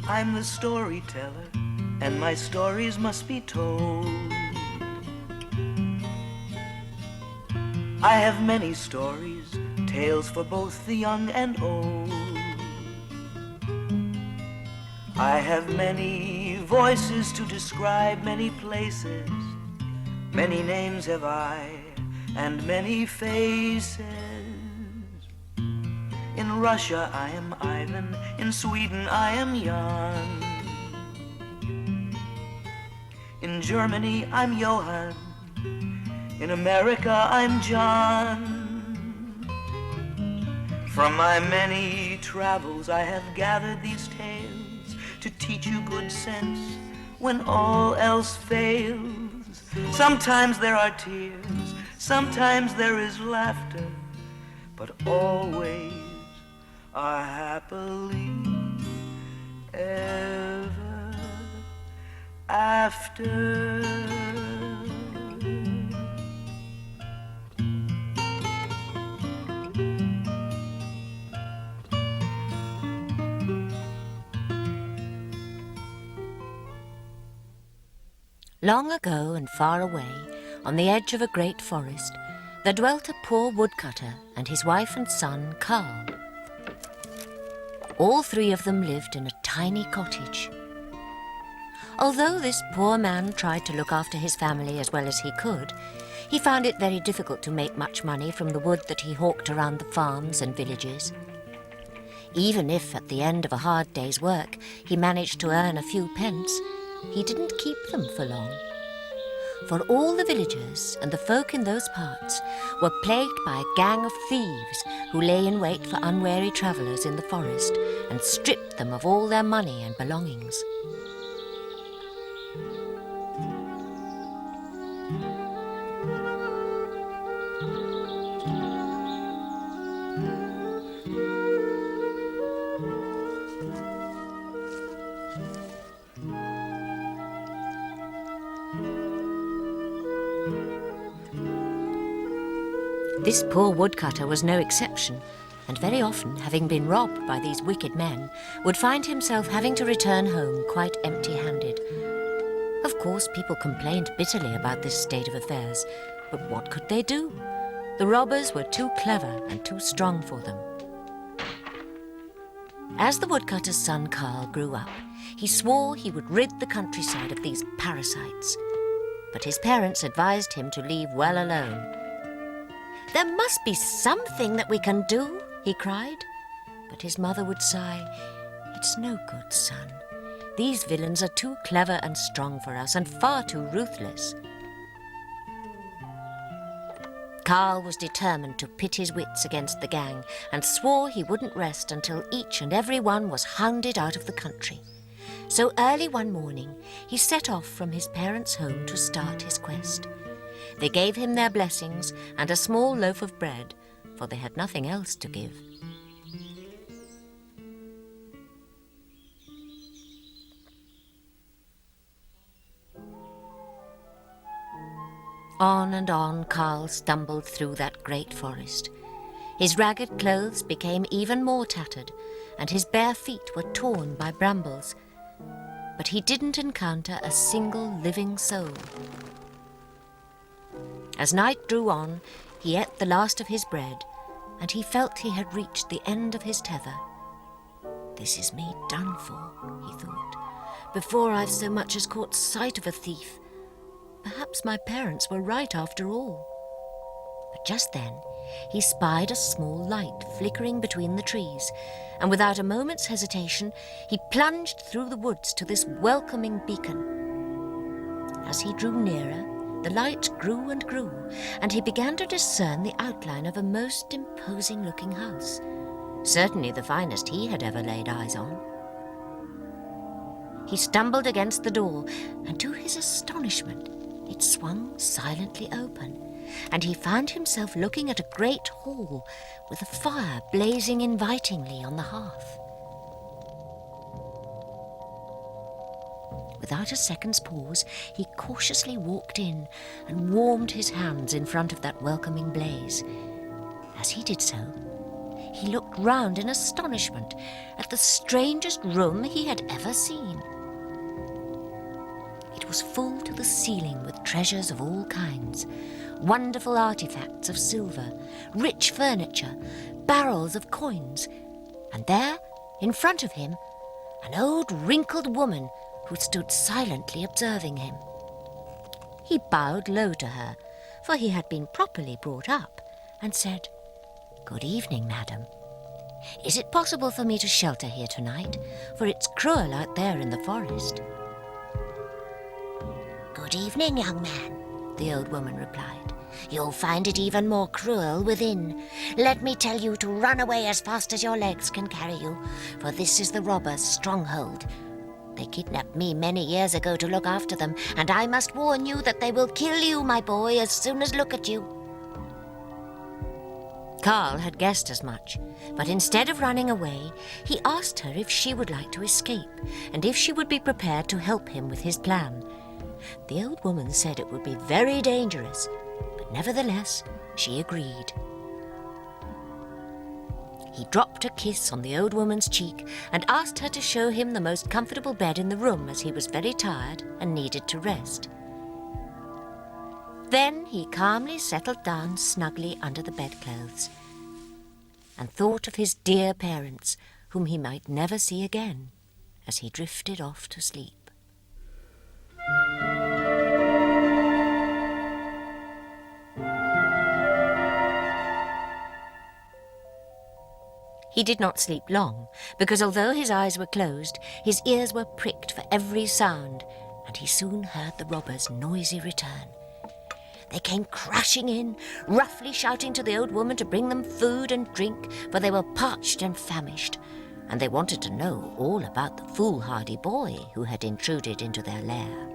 I'm the storyteller, and my stories must be told. I have many stories, tales for both the young and old. I have many voices to describe many places. Many names have I, and many faces. In Russia I am Ivan, in Sweden I am Jan. In Germany I'm Johann, in America I'm John. From my many travels I have gathered these tales to teach you good sense when all else fails. Sometimes there are tears, sometimes there is laughter, but always are happily ever after. Long ago and far away, on the edge of a great forest, there dwelt a poor woodcutter and his wife and son, Carl. All three of them lived in a tiny cottage. Although this poor man tried to look after his family as well as he could, he found it very difficult to make much money from the wood that he hawked around the farms and villages. Even if, at the end of a hard day's work, he managed to earn a few pence, he didn't keep them for long. For all the villagers and the folk in those parts were plagued by a gang of thieves who lay in wait for unwary travellers in the forest and stripped them of all their money and belongings. This poor woodcutter was no exception, and very often, having been robbed by these wicked men, would find himself having to return home quite empty-handed. Of course, people complained bitterly about this state of affairs, but what could they do? The robbers were too clever and too strong for them. As the woodcutter's son Carl grew up, he swore he would rid the countryside of these parasites. But his parents advised him to leave well alone. "There must be something that we can do," he cried. But his mother would sigh, "It's no good, son. These villains are too clever and strong for us, and far too ruthless." Carl was determined to pit his wits against the gang and swore he wouldn't rest until each and every one was hounded out of the country. So early one morning, he set off from his parents' home to start his quest. They gave him their blessings and a small loaf of bread, for they had nothing else to give. On and on Carl stumbled through that great forest. His ragged clothes became even more tattered, and his bare feet were torn by brambles. But he didn't encounter a single living soul. As night drew on, he ate the last of his bread, and he felt he had reached the end of his tether. "This is me done for," he thought, "before I've so much as caught sight of a thief. Perhaps my parents were right after all." But just then he spied a small light flickering between the trees, and without a moment's hesitation he plunged through the woods to this welcoming beacon. As he drew nearer, the light grew and grew, and he began to discern the outline of a most imposing-looking house, certainly the finest he had ever laid eyes on. He stumbled against the door, and to his astonishment, it swung silently open, and he found himself looking at a great hall with a fire blazing invitingly on the hearth. Without a second's pause, he cautiously walked in and warmed his hands in front of that welcoming blaze. As he did so, He looked round in astonishment at the strangest room he had ever seen. It was full to the ceiling with treasures of all kinds, wonderful artifacts of silver, rich furniture, barrels of coins, and there, in front of him, an old wrinkled woman who stood silently observing him. He bowed low to her, for he had been properly brought up, and said, "Good evening, madam. Is it possible for me to shelter here tonight? For it's cruel out there in the forest." "Good evening, young man," the old woman replied. "You'll find it even more cruel within. Let me tell you to run away as fast as your legs can carry you, for this is the robbers' stronghold. They kidnapped me many years ago to look after them, and I must warn you that they will kill you, my boy, as soon as look at you." Carl had guessed as much, but instead of running away, he asked her if she would like to escape, and if she would be prepared to help him with his plan. The old woman said it would be very dangerous, but nevertheless, she agreed. He dropped a kiss on the old woman's cheek and asked her to show him the most comfortable bed in the room, as he was very tired and needed to rest. Then he calmly settled down snugly under the bedclothes and thought of his dear parents, whom he might never see again, as he drifted off to sleep. He did not sleep long, because although his eyes were closed, his ears were pricked for every sound, and he soon heard the robbers' noisy return. They came crashing in, roughly shouting to the old woman to bring them food and drink, for they were parched and famished, and they wanted to know all about the foolhardy boy who had intruded into their lair.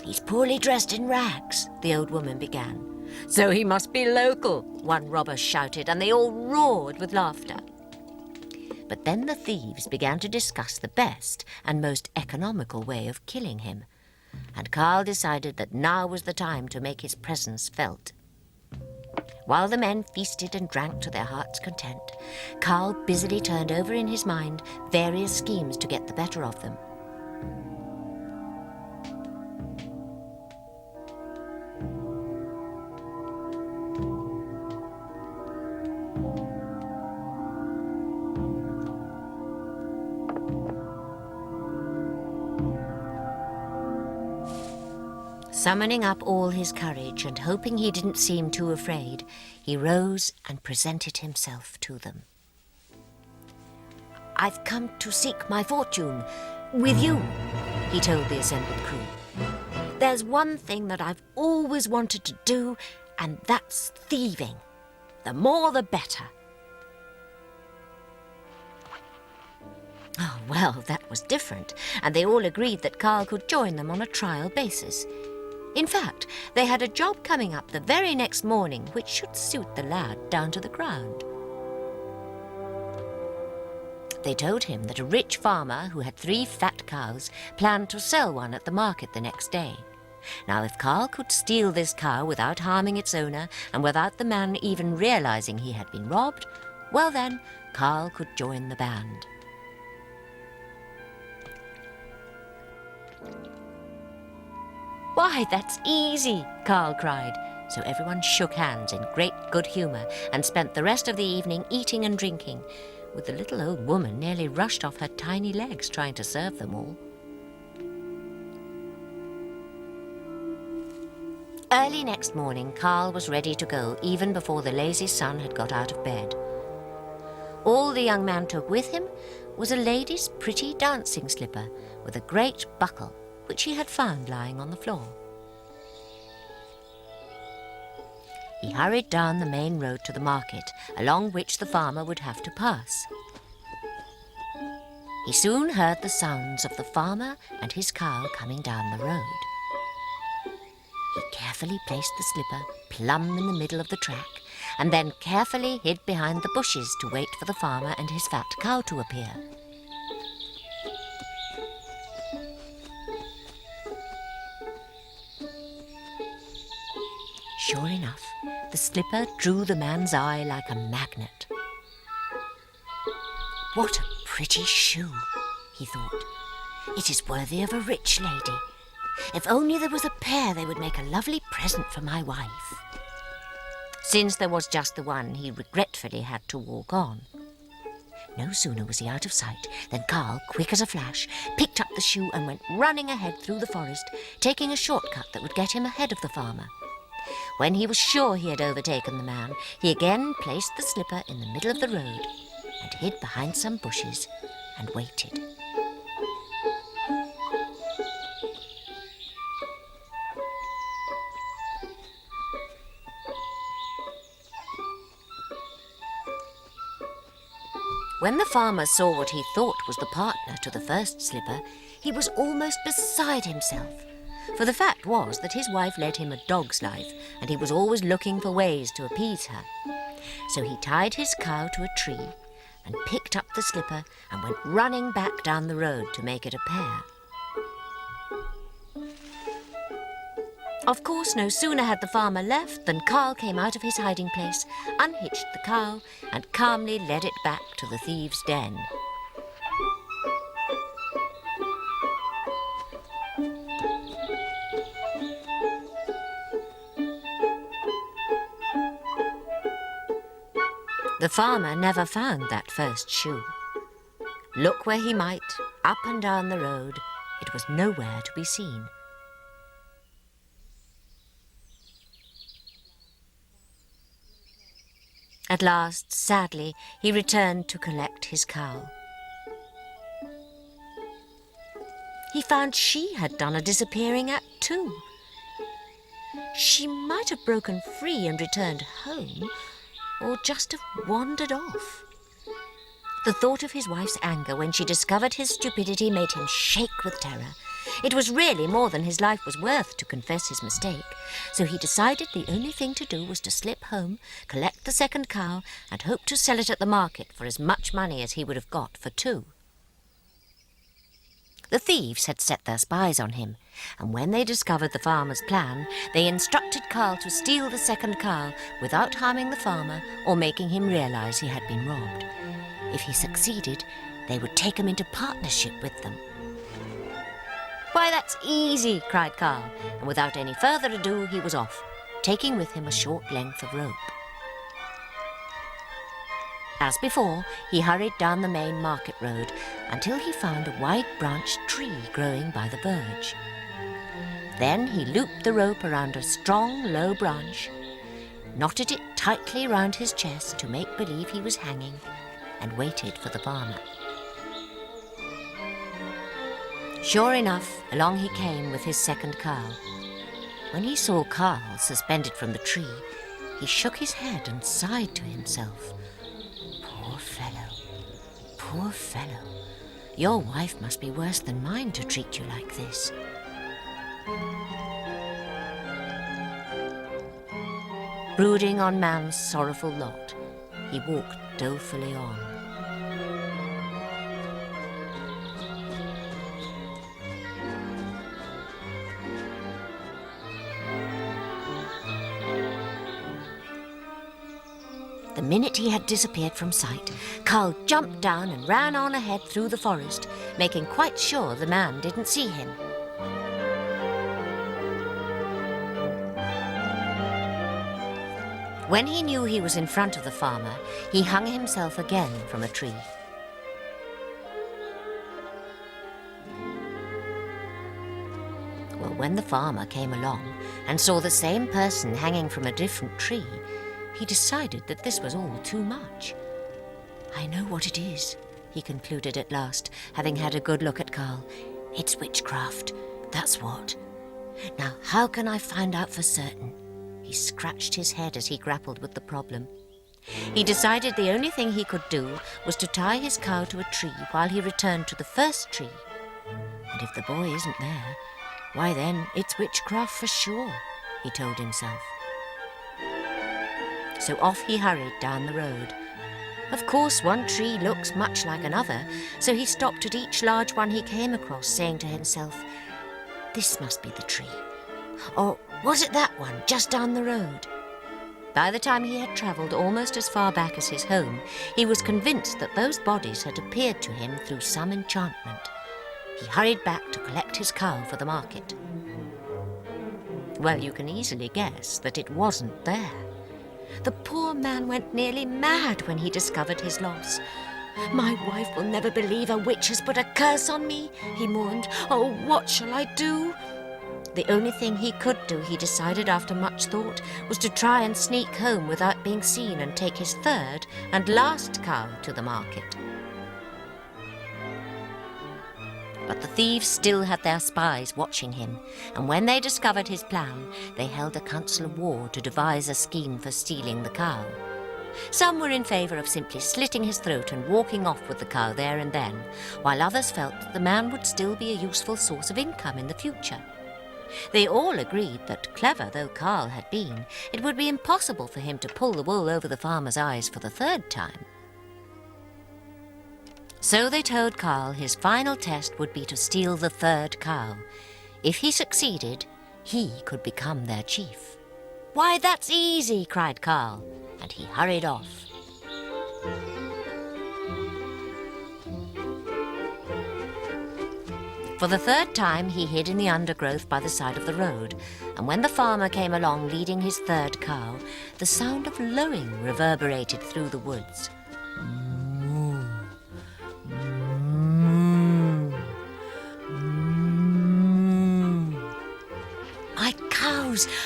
"He's poorly dressed in rags," the old woman began. "So he must be local," one robber shouted, and they all roared with laughter. But then the thieves began to discuss the best and most economical way of killing him, and Carl decided that now was the time to make his presence felt. While the men feasted and drank to their heart's content, Carl busily turned over in his mind various schemes to get the better of them. Summoning up all his courage and hoping he didn't seem too afraid, he rose and presented himself to them. "I've come to seek my fortune with you," he told the assembled crew. "There's one thing that I've always wanted to do, and that's thieving. The more the better." Oh, well, that was different, and they all agreed that Carl could join them on a trial basis. In fact, they had a job coming up the very next morning which should suit the lad down to the ground. They told him that a rich farmer who had 3 fat cows planned to sell one at the market the next day. Now, if Carl could steal this cow without harming its owner and without the man even realizing he had been robbed, well then, Carl could join the band. "Why, that's easy," Carl cried. So everyone shook hands in great good humour and spent the rest of the evening eating and drinking, with the little old woman nearly rushed off her tiny legs trying to serve them all. Early next morning, Carl was ready to go even before the lazy sun had got out of bed. All the young man took with him was a lady's pretty dancing slipper with a great buckle, which he had found lying on the floor. He hurried down the main road to the market, along which the farmer would have to pass. He soon heard the sounds of the farmer and his cow coming down the road. He carefully placed the slipper plumb in the middle of the track, and then carefully hid behind the bushes to wait for the farmer and his fat cow to appear. Sure enough, The slipper drew the man's eye like a magnet. "What a pretty shoe," he thought. "It is worthy of a rich lady. If only there was a pair, they would make a lovely present for my wife." Since there was just the one, he regretfully had to walk on. No sooner was he out of sight than Carl, quick as a flash, picked up the shoe and went running ahead through the forest, taking a shortcut that would get him ahead of the farmer. When he was sure he had overtaken the man, he again placed the slipper in the middle of the road and hid behind some bushes and waited. When the farmer saw what he thought was the partner to the first slipper, he was almost beside himself. For the fact was that his wife led him a dog's life, and he was always looking for ways to appease her. So he tied his cow to a tree and picked up the slipper and went running back down the road to make it a pair. Of course, no sooner had the farmer left than Carl came out of his hiding place, unhitched the cow, and calmly led it back to the thieves' den. The farmer never found that first shoe. Look where he might, up and down the road, it was nowhere to be seen. At last, sadly, he returned to collect his cow. He found she had done a disappearing act too. She might have broken free and returned home, or just have wandered off. The thought of his wife's anger when she discovered his stupidity made him shake with terror. It was really more than his life was worth to confess his mistake, so he decided the only thing to do was to slip home, collect the second cow, and hope to sell it at the market for as much money as he would have got for two. The thieves had set their spies on him, and when they discovered the farmer's plan, they instructed Carl to steal the second cow without harming the farmer or making him realize he had been robbed. If he succeeded, they would take him into partnership with them. "Why, that's easy," cried Carl, and without any further ado he was off, taking with him a short length of rope. As before, he hurried down the main market road until he found a wide-branched tree growing by the verge. Then he looped the rope around a strong, low branch, knotted it tightly round his chest to make believe he was hanging, and waited for the farmer. Sure enough, along he came with his second cow. When he saw Carl suspended from the tree, he shook his head and sighed to himself. "Poor fellow, poor fellow. Your wife must be worse than mine to treat you like this." Brooding on man's sorrowful lot, he walked dolefully on. The minute he had disappeared from sight, Carl jumped down and ran on ahead through the forest, making quite sure the man didn't see him. When he knew he was in front of the farmer, he hung himself again from a tree. Well, when the farmer came along and saw the same person hanging from a different tree, he decided that this was all too much. "I know what it is," he concluded at last, having had a good look at Carl. "It's witchcraft, that's what. Now, how can I find out for certain?" He scratched his head as he grappled with the problem. He decided the only thing he could do was to tie his cow to a tree while he returned to the first tree. And if the boy isn't there, why then it's witchcraft for sure, he told himself. So off he hurried down the road. Of course, one tree looks much like another, so he stopped at each large one he came across, saying to himself, "This must be the tree. Or was it that one just down the road?" By the time he had travelled almost as far back as his home, he was convinced that those bodies had appeared to him through some enchantment. He hurried back to collect his cow for the market. Well, you can easily guess that it wasn't there. The poor man went nearly mad when he discovered his loss. "My wife will never believe a witch has put a curse on me," he mourned. "Oh, what shall I do?" The only thing he could do, he decided after much thought, was to try and sneak home without being seen and take his third and last cow to the market. But the thieves still had their spies watching him, and when they discovered his plan, they held a council of war to devise a scheme for stealing the cow. Some were in favour of simply slitting his throat and walking off with the cow there and then, while others felt that the man would still be a useful source of income in the future. They all agreed that, clever though Carl had been, it would be impossible for him to pull the wool over the farmer's eyes for the third time. So they told Carl his final test would be to steal the third cow. If he succeeded, he could become their chief. "Why, that's easy," cried Carl, and he hurried off. For the third time, he hid in the undergrowth by the side of the road, and when the farmer came along leading his third cow, the sound of lowing reverberated through the woods. "Moo, moo, moo.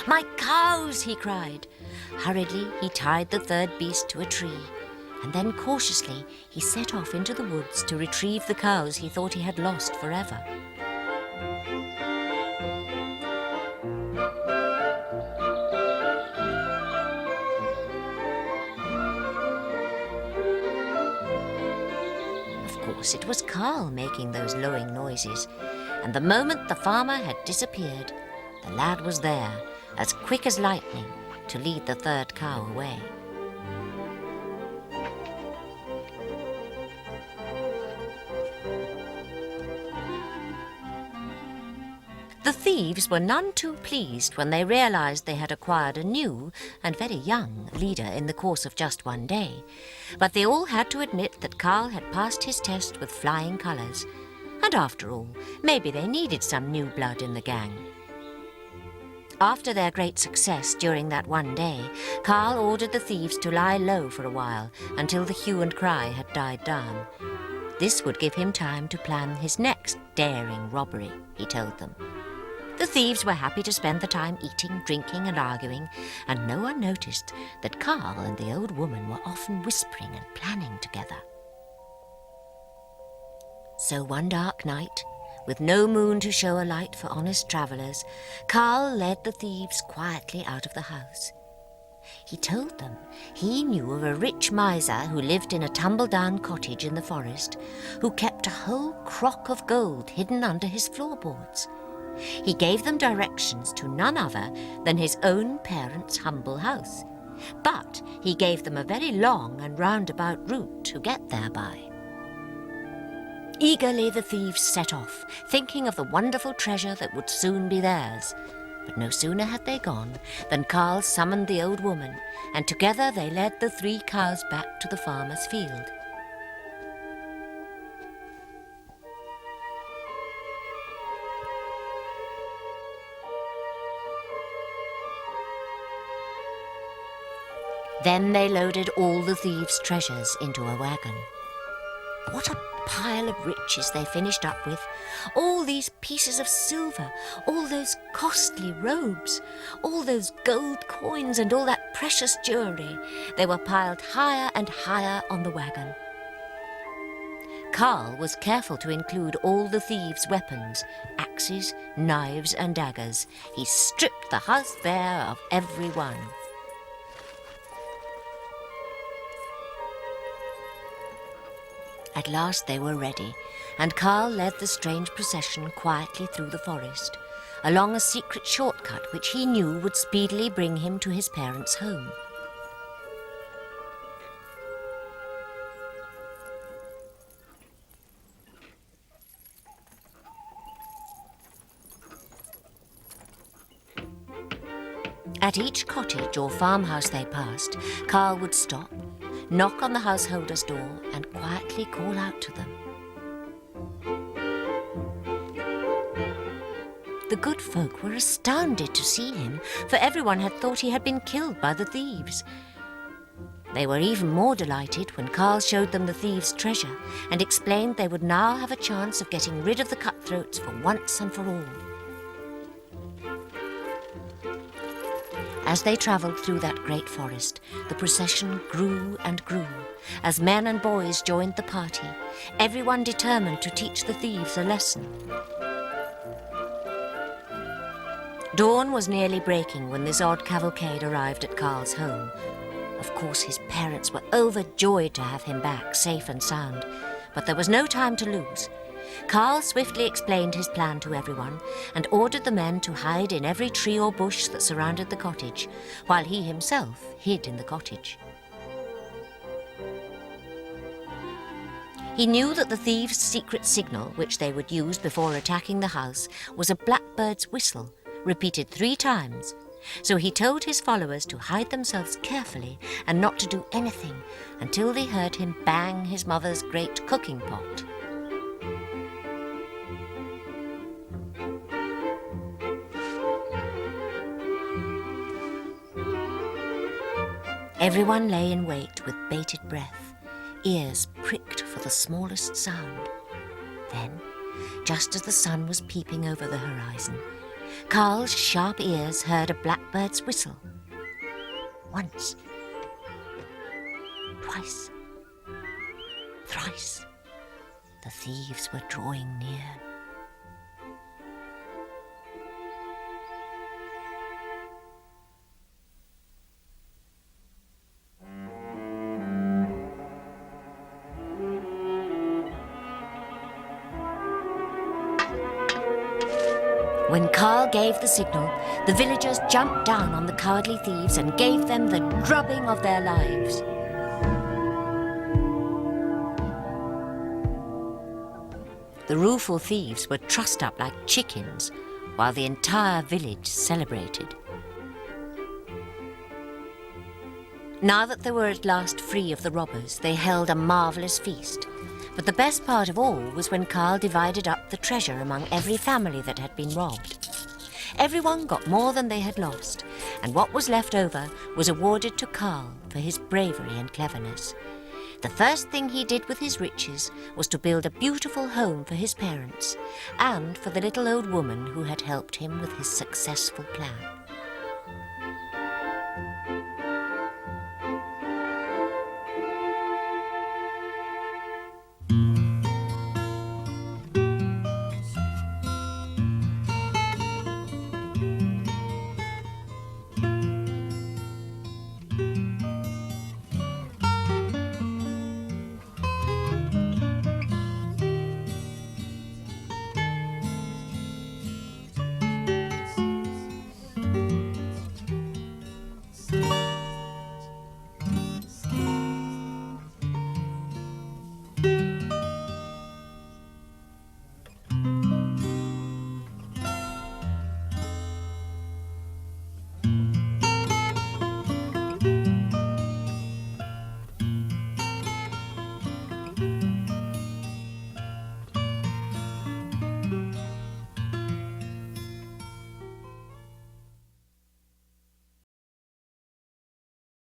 My cows," he cried. Hurriedly, he tied the third beast to a tree, and then cautiously he set off into the woods to retrieve the cows he thought he had lost forever. Of course, it was Carl making those lowing noises, and the moment the farmer had disappeared, the lad was there, as quick as lightning, to lead the third cow away. The thieves were none too pleased when they realized they had acquired a new and very young leader in the course of just one day. But they all had to admit that Carl had passed his test with flying colours. And after all, maybe they needed some new blood in the gang. After their great success during that one day, Carl ordered the thieves to lie low for a while until the hue and cry had died down. This would give him time to plan his next daring robbery, he told them. The thieves were happy to spend the time eating, drinking and arguing, and no one noticed that Carl and the old woman were often whispering and planning together. So one dark night, with no moon to show a light for honest travellers, Carl led the thieves quietly out of the house. He told them he knew of a rich miser who lived in a tumble-down cottage in the forest, who kept a whole crock of gold hidden under his floorboards. He gave them directions to none other than his own parents' humble house, but he gave them a very long and roundabout route to get there by. Eagerly the thieves set off, thinking of the wonderful treasure that would soon be theirs. But no sooner had they gone than Carl summoned the old woman, and together they led the 3 cows back to the farmer's field. Then they loaded all the thieves' treasures into a wagon. What a pile of riches they finished up with! All these pieces of silver, all those costly robes, all those gold coins and all that precious jewellery. They were piled higher and higher on the wagon. Carl was careful to include all the thieves' weapons, axes, knives and daggers. He stripped the house bare of every one. At last they were ready, and Carl led the strange procession quietly through the forest, along a secret shortcut which he knew would speedily bring him to his parents' home. At each cottage or farmhouse they passed, Carl would stop, knock on the householder's door, and quietly call out to them. The good folk were astounded to see him, for everyone had thought he had been killed by the thieves. They were even more delighted when Carl showed them the thieves' treasure and explained they would now have a chance of getting rid of the cutthroats for once and for all. As they travelled through that great forest, the procession grew and grew. As men and boys joined the party, everyone determined to teach the thieves a lesson. Dawn was nearly breaking when this odd cavalcade arrived at Carl's home. Of course, his parents were overjoyed to have him back, safe and sound. But there was no time to lose. Carl swiftly explained his plan to everyone and ordered the men to hide in every tree or bush that surrounded the cottage, while he himself hid in the cottage. He knew that the thieves' secret signal, which they would use before attacking the house, was a blackbird's whistle, repeated 3 times. So he told his followers to hide themselves carefully and not to do anything until they heard him bang his mother's great cooking pot. Everyone lay in wait with bated breath, ears pricked for the smallest sound. Then, just as the sun was peeping over the horizon, Carl's sharp ears heard a blackbird's whistle. Once, twice, thrice, the thieves were drawing near. When Carl gave the signal, the villagers jumped down on the cowardly thieves and gave them the drubbing of their lives. The rueful thieves were trussed up like chickens, while the entire village celebrated. Now that they were at last free of the robbers, they held a marvellous feast. But the best part of all was when Carl divided up the treasure among every family that had been robbed. Everyone got more than they had lost, and what was left over was awarded to Carl for his bravery and cleverness. The first thing he did with his riches was to build a beautiful home for his parents and for the little old woman who had helped him with his successful plan.